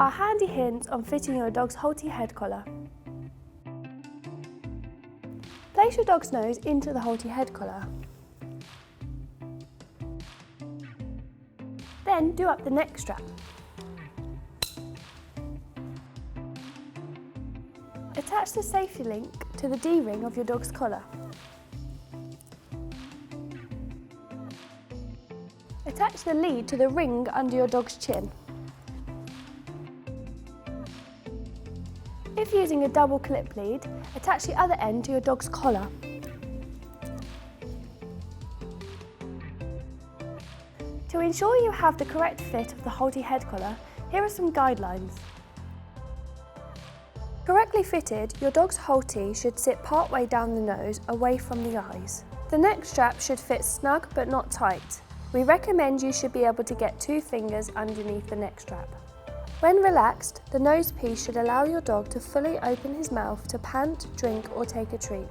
are handy hints on fitting your dog's HALTI head collar. Place your dog's nose into the HALTI head collar. Then do up the neck strap. Attach the safety link to the D-ring of your dog's collar. Attach the lead to the ring under your dog's chin. If using a double clip lead, attach the other end to your dog's collar. To ensure you have the correct fit of the HALTI head collar, here are some guidelines. Correctly fitted, your dog's HALTI should sit partway down the nose, away from the eyes. The neck strap should fit snug but not tight. We recommend you should be able to get 2 fingers underneath the neck strap. When relaxed, the nose piece should allow your dog to fully open his mouth to pant, drink or take a treat.